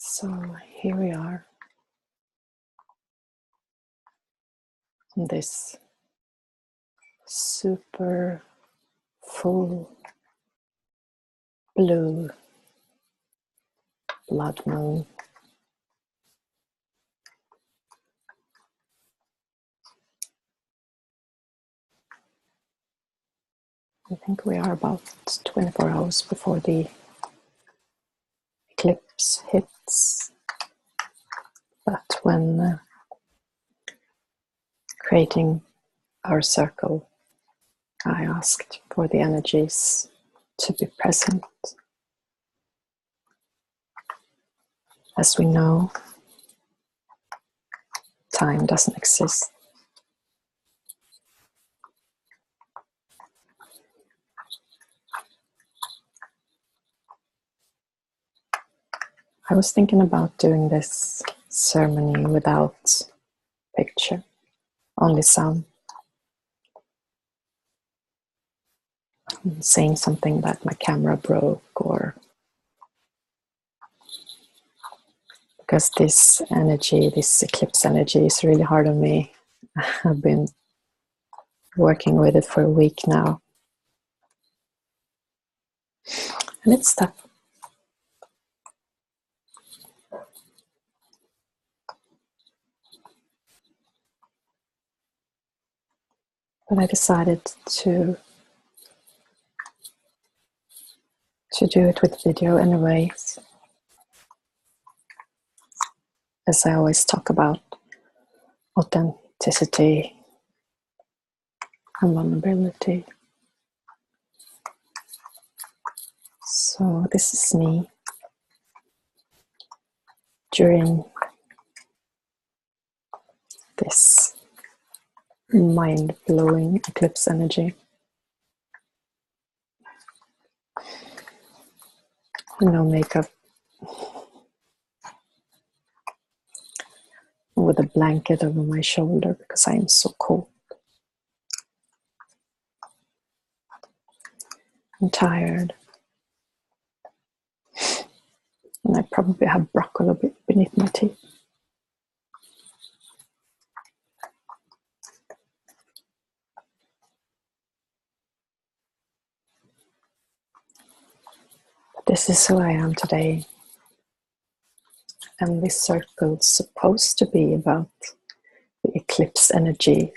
So here we are on this super full blue blood moon. I think we are about 24 hours before the eclipse hits. But when creating our circle, I asked for the energies to be present. As we know, time doesn't exist. I was thinking about doing this ceremony without picture, only sound. Saying something that my camera broke, or because this energy, this eclipse energy is really hard on me. I've been working with it for a week now. And it's tough. But I decided to do it with video anyways. As I always talk about authenticity and vulnerability. So this is me during this mind-blowing eclipse energy. No makeup, with a blanket over my shoulder because I'm so cold. I'm tired. And I probably have broccoli beneath my teeth. But this is who I am today. And this circle is supposed to be about the eclipse energy.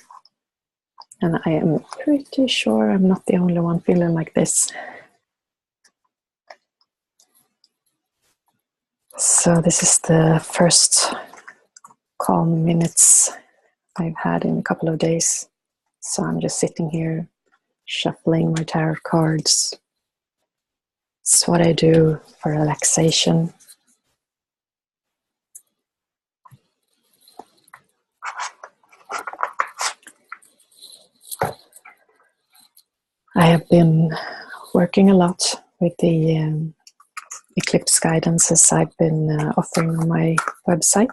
And I am pretty sure I'm not the only one feeling like this. So this is the first calm minutes I've had in a couple of days. So I'm just sitting here shuffling my tarot cards. It's what I do for relaxation. I have been working a lot with the eclipse guidances I've been offering on my website,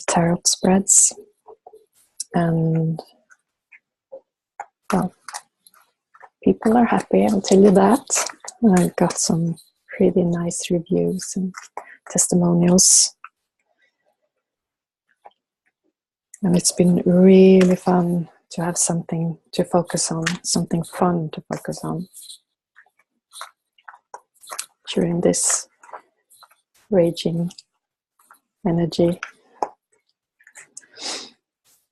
tarot spreads, and well, people are happy, I'll tell you that. I've got some pretty nice reviews and testimonials, and it's been really fun to have something to focus on, something fun to focus on during this raging energy.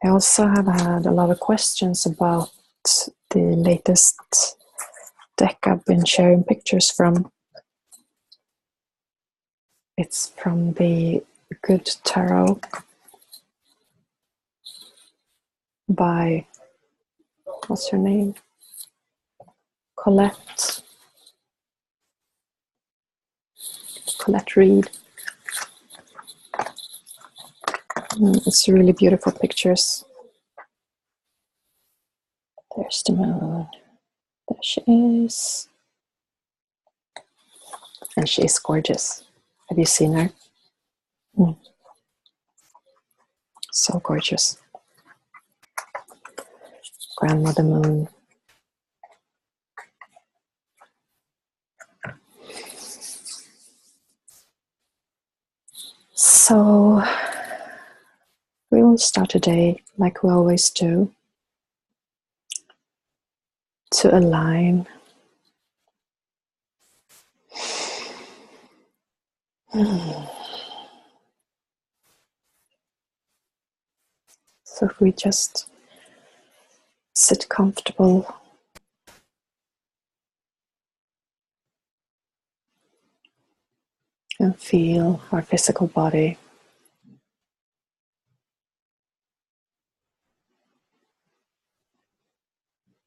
I also have had a lot of questions about the latest deck I've been sharing pictures from. It's from the Good Tarot by, what's her name? Colette Reed. It's really beautiful pictures. There's the moon. There she is. And she is gorgeous. Have you seen her? So gorgeous. Grandmother Moon. So we will start today like we always do, to align. So if we just sit comfortable and feel our physical body.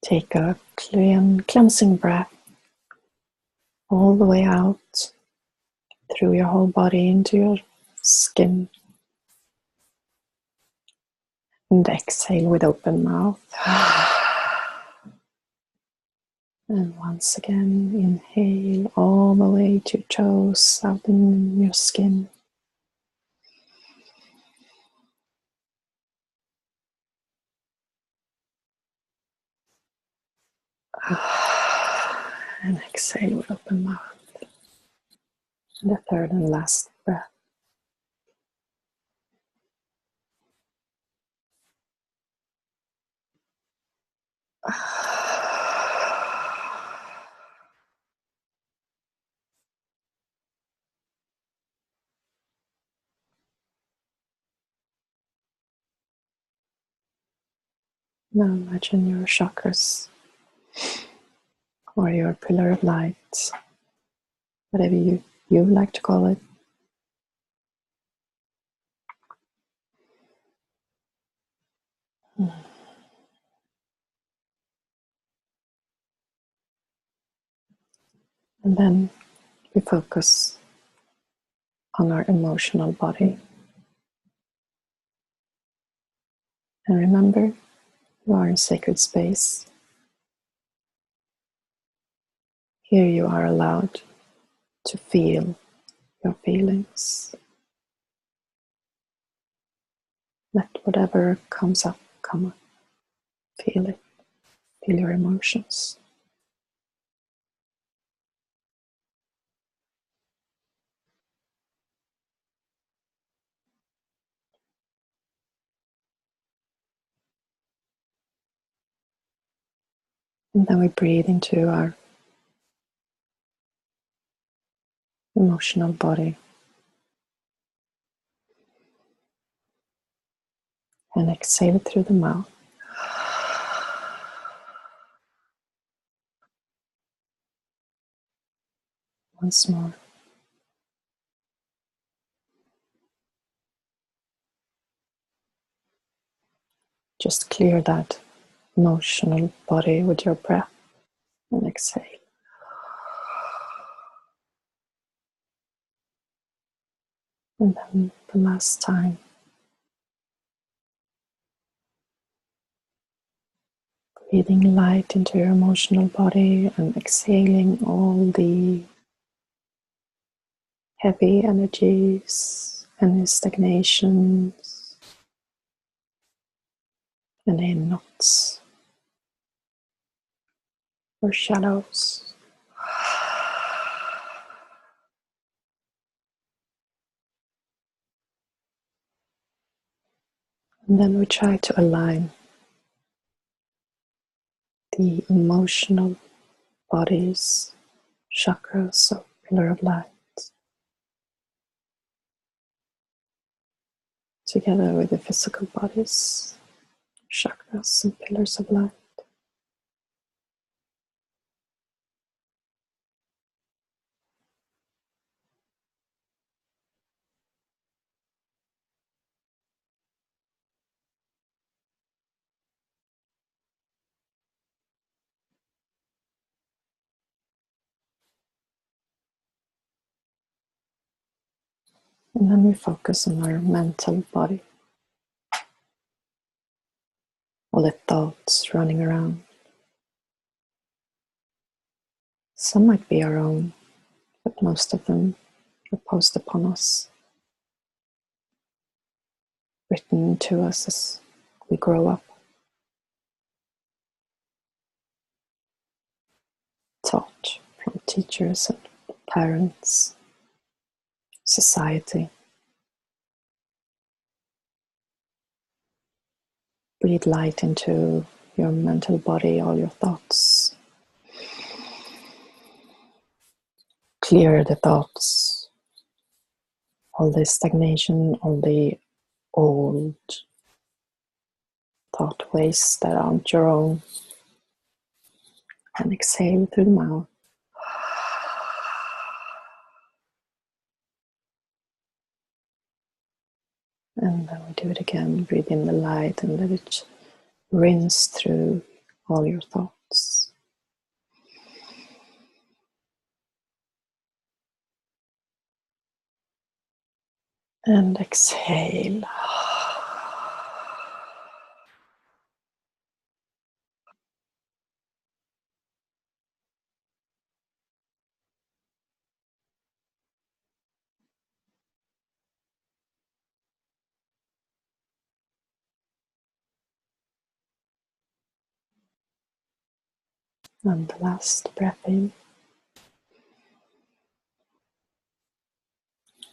Take a cleansing breath all the way out through your whole body into your skin. And exhale with open mouth. And once again, inhale all the way to your toes, out in your skin. And exhale with open mouth. And the third and last breath. Now imagine your chakras or your pillar of light, whatever you like to call it. And then we focus on our emotional body. And remember, you are in sacred space. Here you are allowed to feel your feelings. Let whatever comes up, come up. Feel it. Feel your emotions. And then we breathe into our emotional body. And exhale it through the mouth. Once more. Just clear that emotional body with your breath and exhale. And then the last time. Breathing light into your emotional body and exhaling all the heavy energies, any stagnations, any knots or shadows. And then we try to align the emotional bodies, chakras, or pillar of light, together with the physical bodies, chakras, and pillars of light. And then we focus on our mental body, all the thoughts running around. Some might be our own, but most of them are imposed upon us, written to us as we grow up, taught from teachers and parents, society. breathe light into your mental body, all your thoughts. Clear the thoughts, all the stagnation, all the old thought ways that aren't your own. And exhale through the mouth. And then we do it again. Breathe in the light and let it rinse through all your thoughts. And exhale. And the last breath in.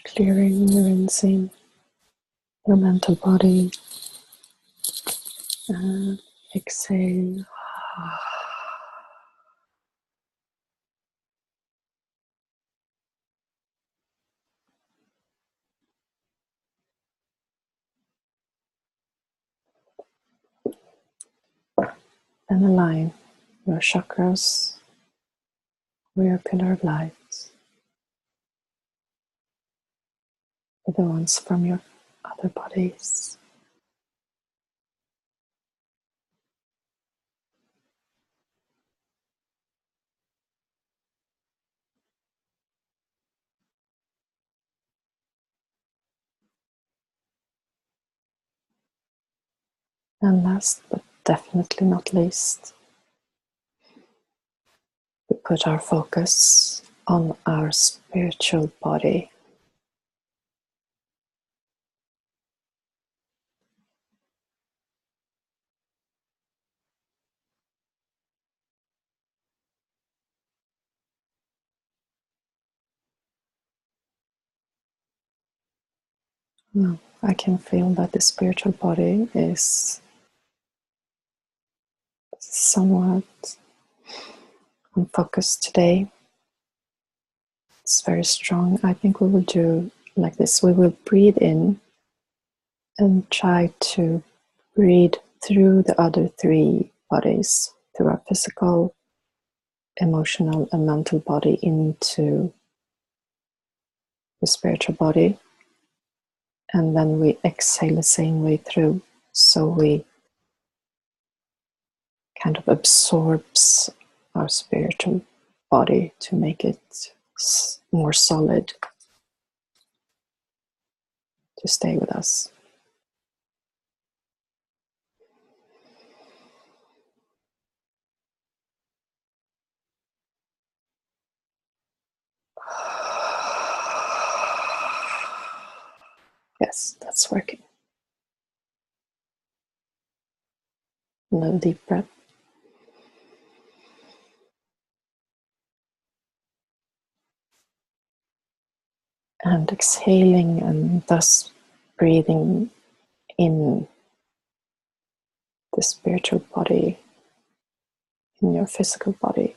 Clearing, rinsing your mental body. And exhale. Then align your chakras with your pillar of light with the ones from your other bodies. And last but definitely not least, we put our focus on our spiritual body. Now, I can feel that the spiritual body is somewhat unfocused today. It's very strong. I think we will do like this. We will breathe in and try to breathe through the other three bodies, through our physical, emotional, and mental body into the spiritual body. And then we exhale the same way through. So we kind of absorbs our spiritual body to make it more solid to stay with us. Yes, that's working. Another deep breath. And exhaling and thus breathing in the spiritual body, in your physical body.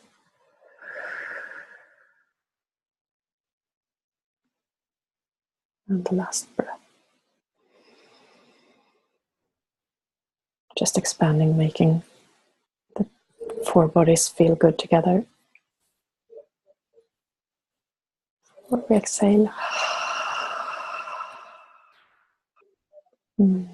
And the last breath. Just expanding, making the four bodies feel good together. Or we exhale. And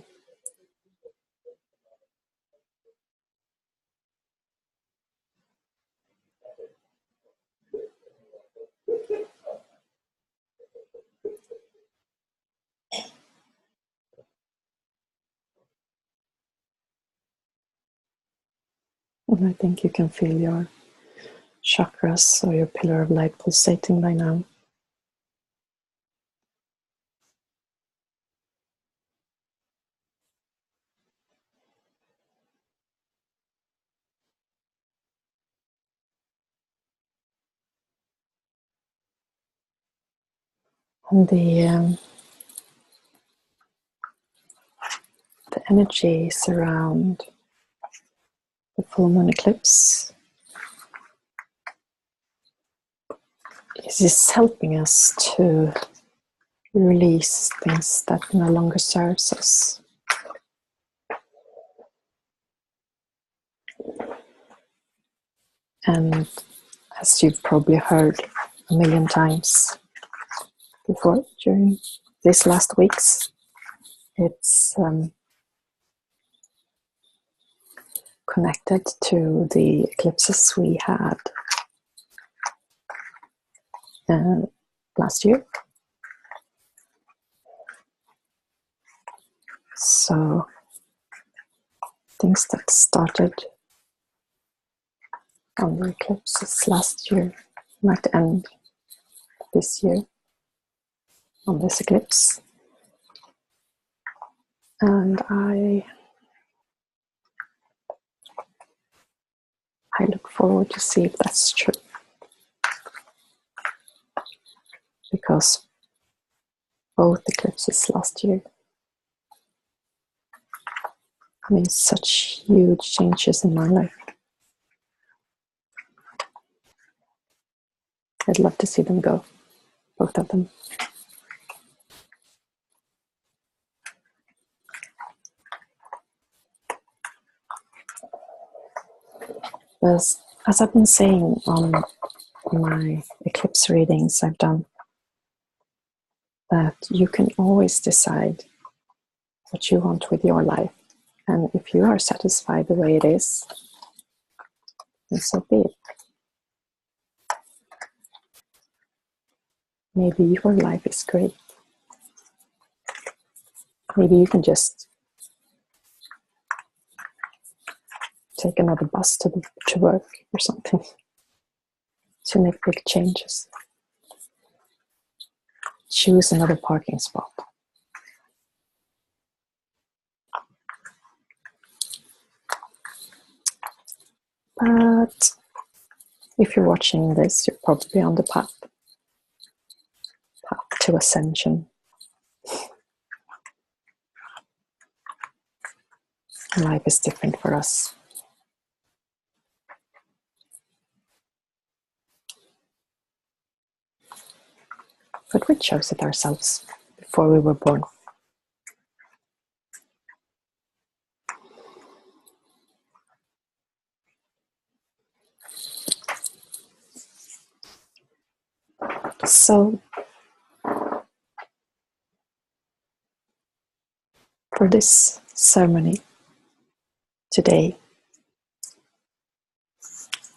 I think you can feel your chakras or your pillar of light pulsating by now. And the energies around the full moon eclipse is helping us to release things that no longer serves us. And as you've probably heard a million times before during these last weeks, it's connected to the eclipses we had last year. So things that started on the eclipses last year might end this year on this eclipse. And I look forward to see if that's true. Because both eclipses last year made such huge changes in my life. I'd love to see them go, both of them. As I've been saying on my eclipse readings I've done, that you can always decide what you want with your life. And if you are satisfied the way it is, then so be it. Maybe your life is great. Maybe you can just take another bus to work or something to make big changes. Choose another parking spot. But if you're watching this, you're probably on the path to ascension. Life is different for us. But we chose it ourselves before we were born. So, for this ceremony today,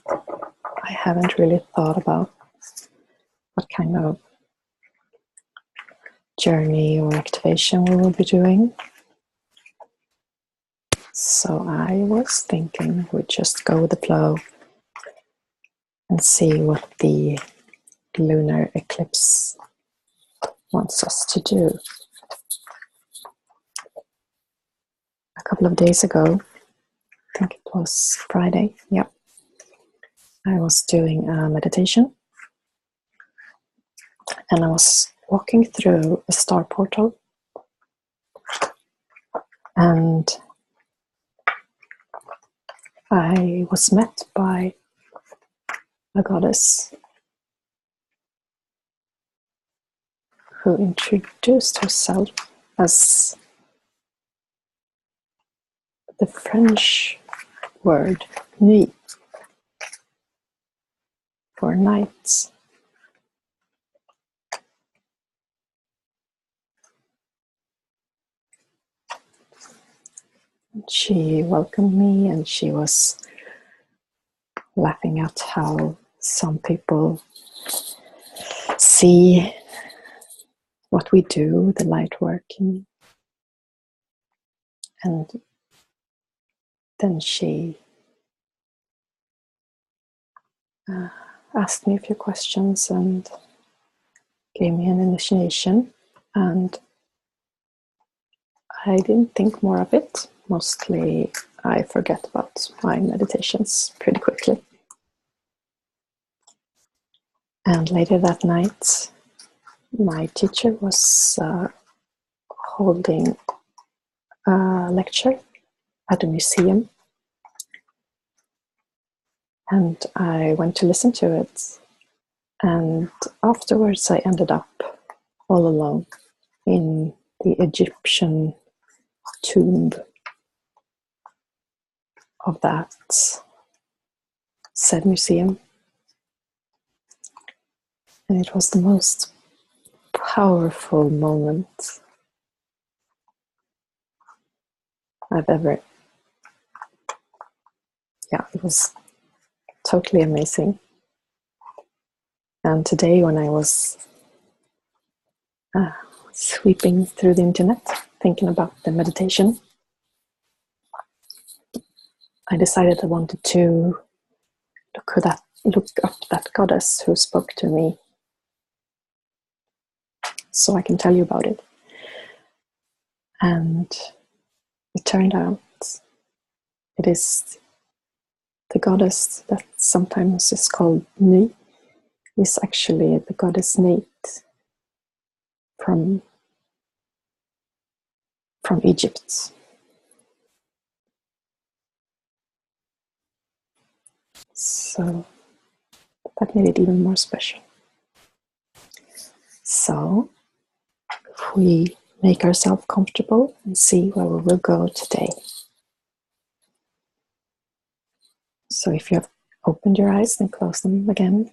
I haven't really thought about what kind of journey or activation we will be doing. So I was thinking we'd just go with the flow and see what the lunar eclipse wants us to do. A couple of days ago, I think it was Friday, yeah, I was doing a meditation and I was walking through a star portal, and I was met by a goddess who introduced herself as the French word nuit for night. She welcomed me and she was laughing at how some people see what we do, the light working. And then she asked me a few questions and gave me an initiation, and I didn't think more of it. Mostly I forget about my meditations pretty quickly. And later that night, my teacher was holding a lecture at a museum, and I went to listen to it. And afterwards, I ended up all alone in the Egyptian tomb of that said museum. And it was the most powerful moment I've ever, it was totally amazing. And today, when I was sweeping through the internet, thinking about the meditation, I decided I wanted to look up that goddess who spoke to me, so I can tell you about it. And it turned out it is the goddess that sometimes is called Nu, is actually the goddess Nate from Egypt. So that made it even more special. So if we make ourselves comfortable and see where we will go today. So if you have opened your eyes, then close them again.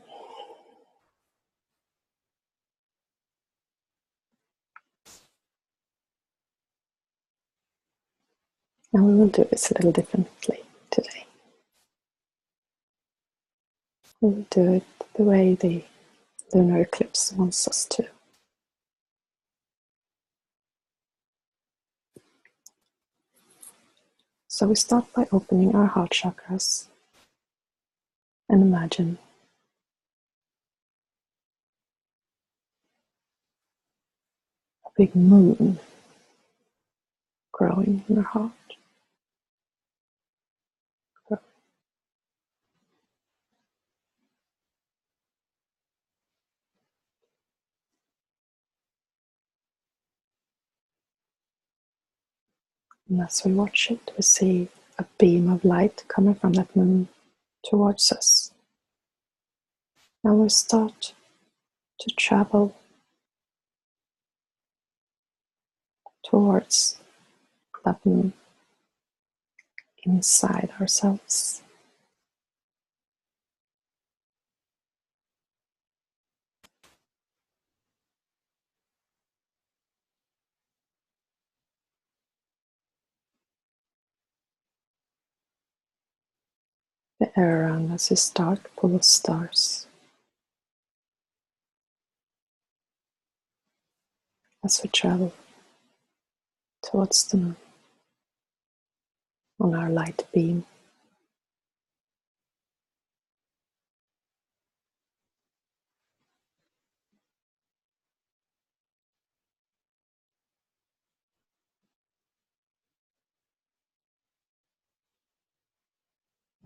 And we will do this a little differently today. We will do it the way the lunar eclipse wants us to. So we start by opening our heart chakras and imagine a big moon growing in our heart. And as we watch it, we see a beam of light coming from that moon towards us. And we start to travel towards that moon inside ourselves. The air around us is dark, full of stars. As we travel towards the moon on our light beam.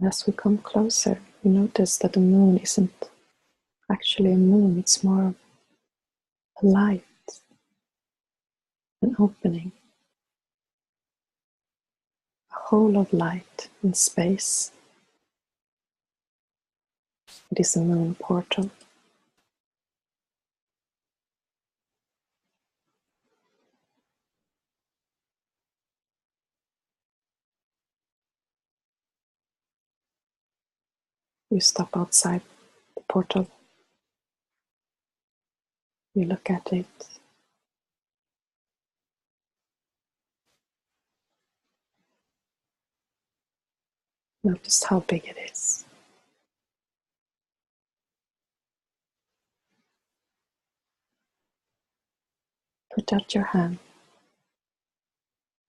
And as we come closer, we notice that the moon isn't actually a moon, it's more of a light, an opening, a hole of light in space. It is a moon portal. You stop outside the portal, you look at it. Notice how big it is. Put out your hand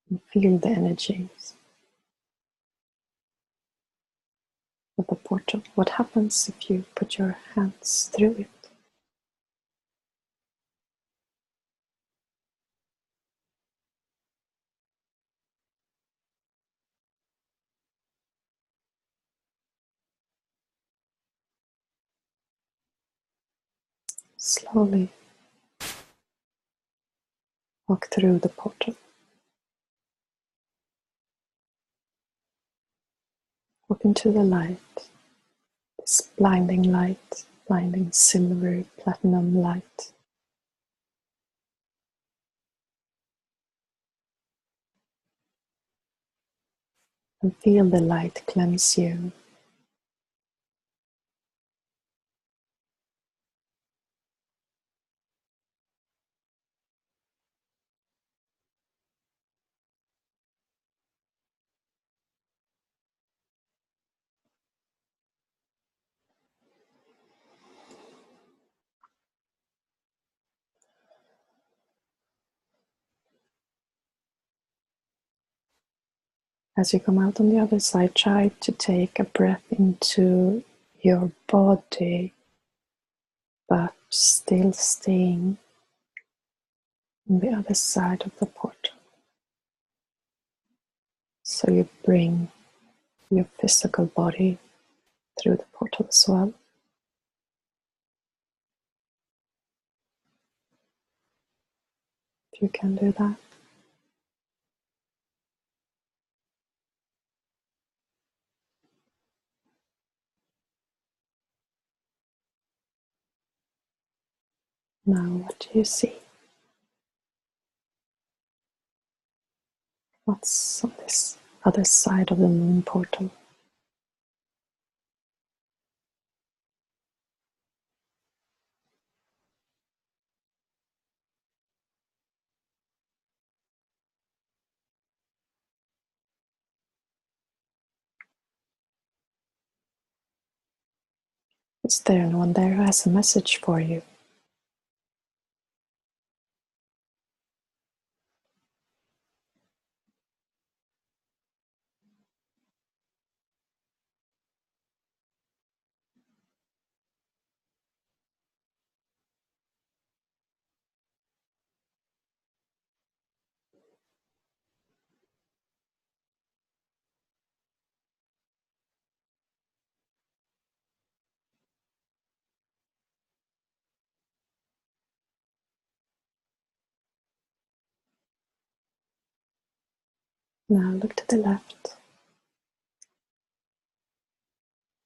and feel the energies of the portal. What happens if you put your hands through it? Slowly walk through the portal. Look into the light, this blinding light, blinding silver platinum light. And feel the light cleanse you. As you come out on the other side, try to take a breath into your body, but still staying on the other side of the portal. So you bring your physical body through the portal as well. If you can do that. Now, what do you see? What's on this other side of the moon portal? Is there anyone there who has a message for you? Now look to the left.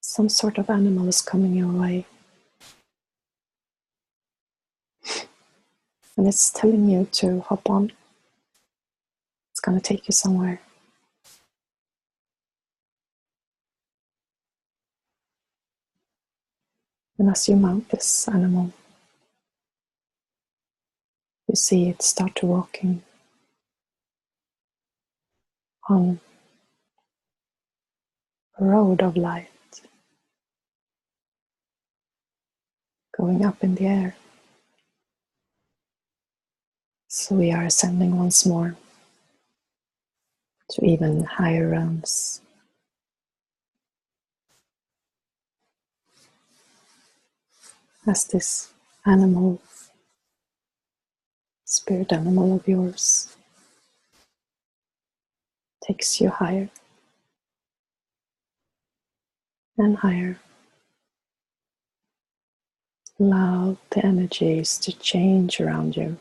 Some sort of animal is coming your way. And it's telling you to hop on. It's going to take you somewhere. And as you mount this animal, you see it start to walking on a road of light, going up in the air. So we are ascending once more to even higher realms. As this animal, spirit animal of yours, takes you higher and higher. Allow the energies to change around you.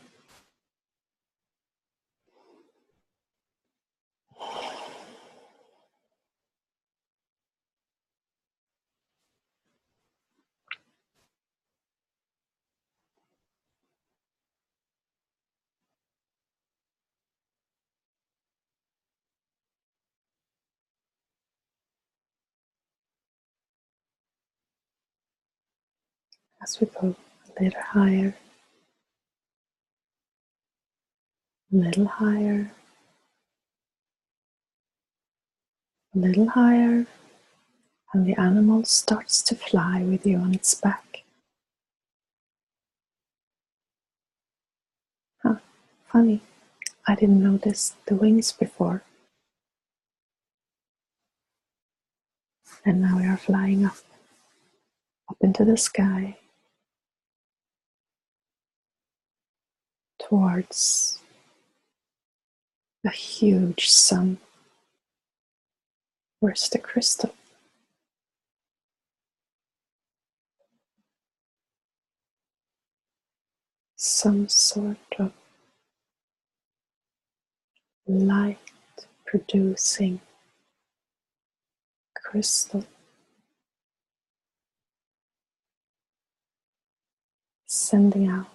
As we go a little higher, a little higher, a little higher, and the animal starts to fly with you on its back. Huh, funny, I didn't notice the wings before. And now we are flying up into the sky, towards a huge sun. Where's the crystal? Some sort of light producing crystal, sending out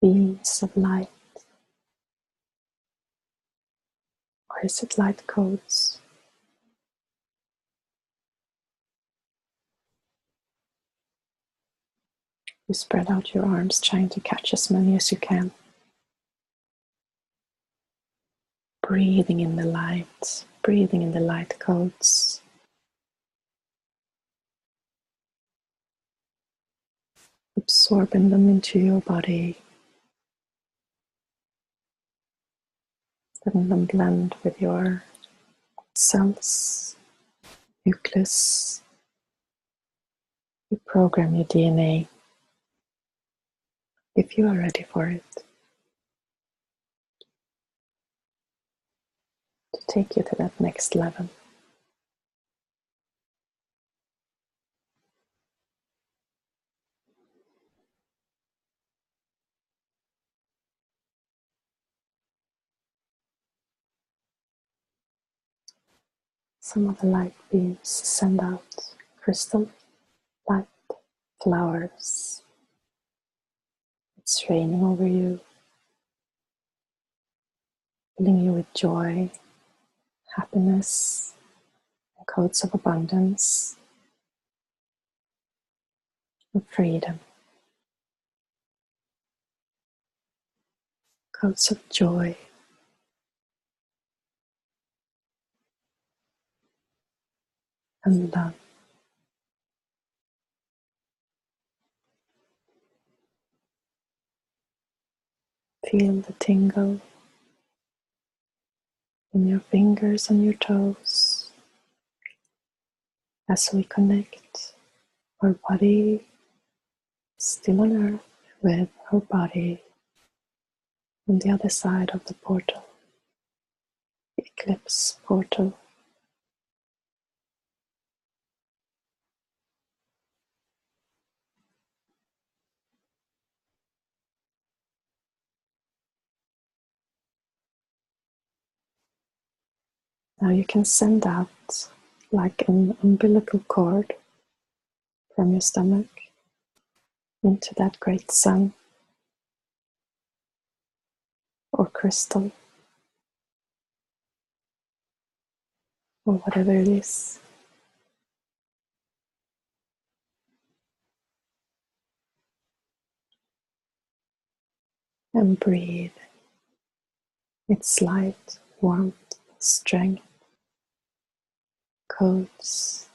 beams of light, or is it light codes? You spread out your arms, trying to catch as many as you can. Breathing in the light codes. Absorbing them into your body. Letting them blend with your cells, nucleus. You program your DNA if you are ready for it to take you to that next level. Some of the light beams send out crystal light flowers. It's raining over you, filling you with joy, happiness, and codes of abundance and freedom. Codes of joy and love. Feel the tingle in your fingers and your toes as we connect our body still on earth with our body on the other side of the portal, the eclipse portal. Now you can send out like an umbilical cord from your stomach into that great sun or crystal or whatever it is. And breathe its light, warmth, strength, codes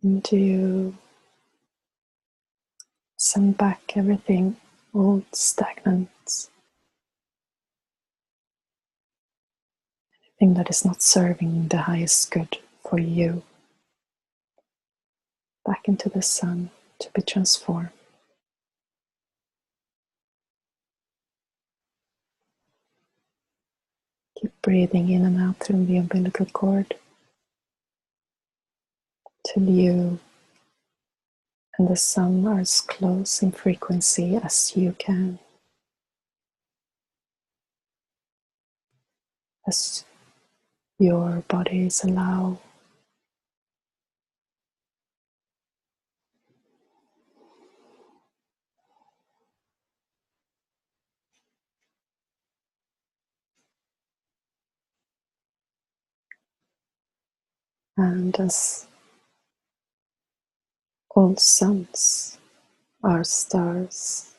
into you. Send back everything old, stagnant, anything that is not serving the highest good for you, back into the sun to be transformed. Keep breathing in and out through the umbilical cord till you and the sun are as close in frequency as you can, as your bodies allow. And as all suns are stars,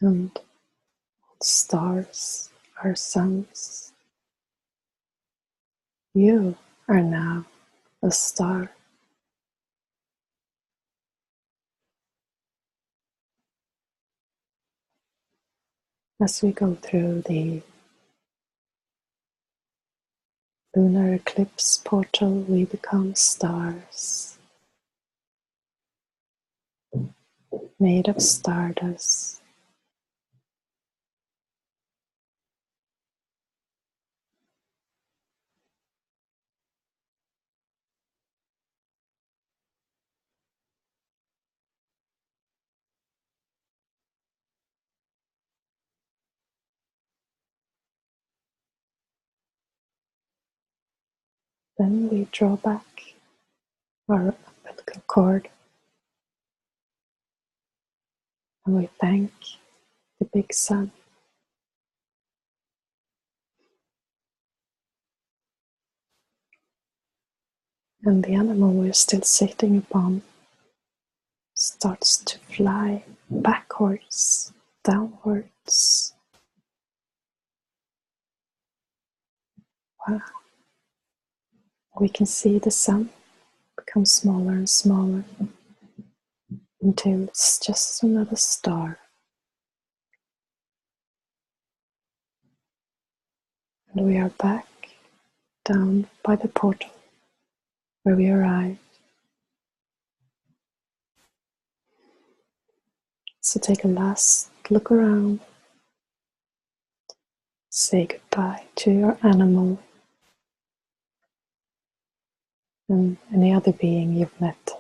and all stars are suns, you are now a star. As we go through the lunar eclipse portal, we become stars made of stardust. Then we draw back our umbilical cord and we thank the big sun. And the animal we're still sitting upon starts to fly backwards, downwards. Wow. We can see the sun become smaller and smaller until it's just another star. And we are back down by the portal where we arrived. So take a last look around. Say goodbye to your animal and any other being you've met.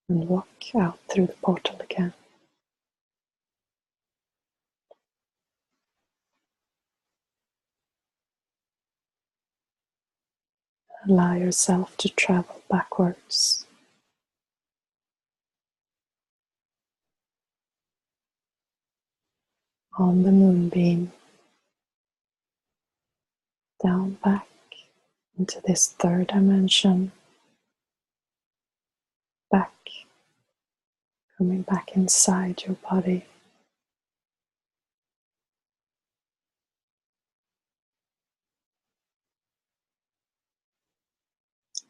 And walk out through the portal again. Allow yourself to travel backwards. On the moonbeam, down back into this third dimension, back, coming back inside your body.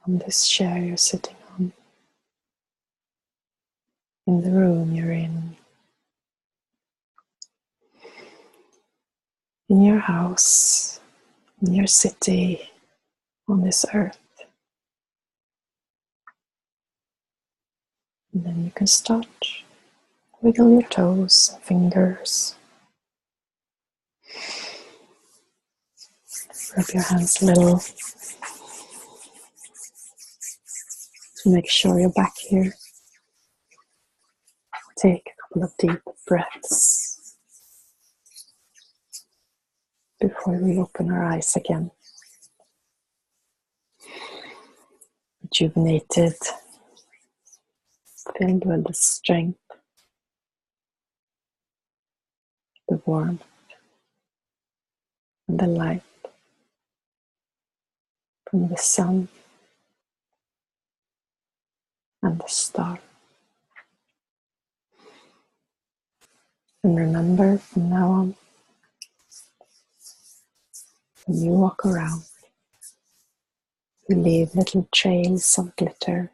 On this chair you're sitting on, in the room you're in your house, in your city, on this earth. And then you can start, wiggle your toes and fingers. Rub your hands a little to make sure you're back here. Take a couple of deep breaths before we open our eyes again. Rejuvenated, filled with the strength, the warmth, and the light from the sun and the star. And remember, from now on, when you walk around, you leave little trails of glitter,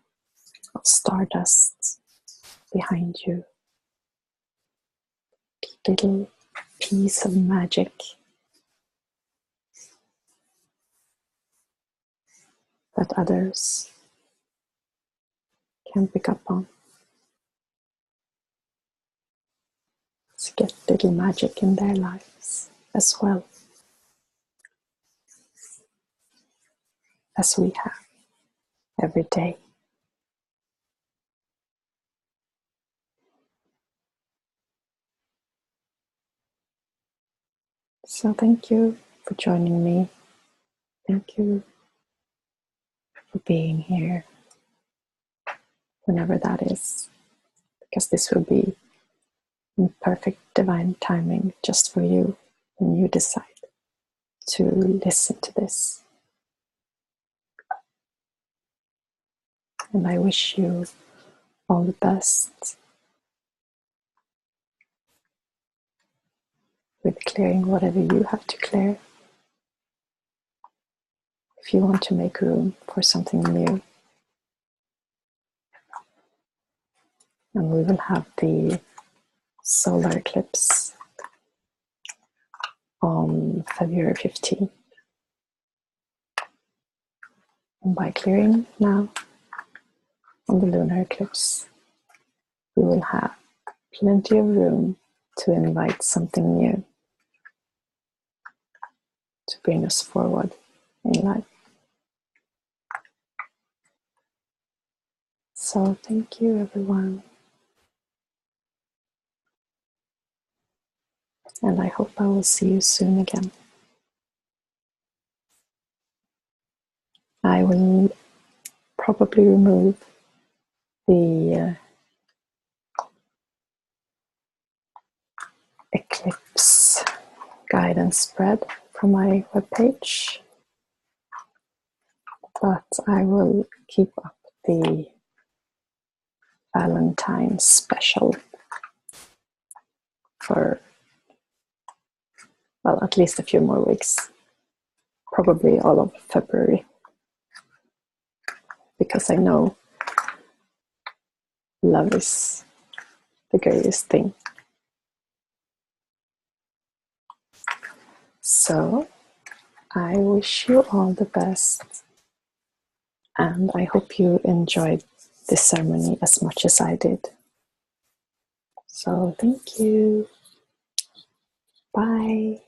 of stardust behind you. Little piece of magic that others can pick up on. To get little magic in their lives as well as we have every day. So thank you for joining me. Thank you for being here whenever that is, because this will be in perfect divine timing just for you when you decide to listen to this. And I wish you all the best with clearing whatever you have to clear. If you want to make room for something new. And we will have the solar eclipse on February 15th. And by clearing now on the lunar eclipse, we will have plenty of room to invite something new to bring us forward in life. So thank you, everyone. and I hope I will see you soon again. I will probably remove the eclipse guidance spread from my webpage, but I will keep up the Valentine's special for, well, at least a few more weeks, probably all of February, because I know love is the greatest thing. So I wish you all the best, and I hope you enjoyed this ceremony as much as I did. So thank you. Bye.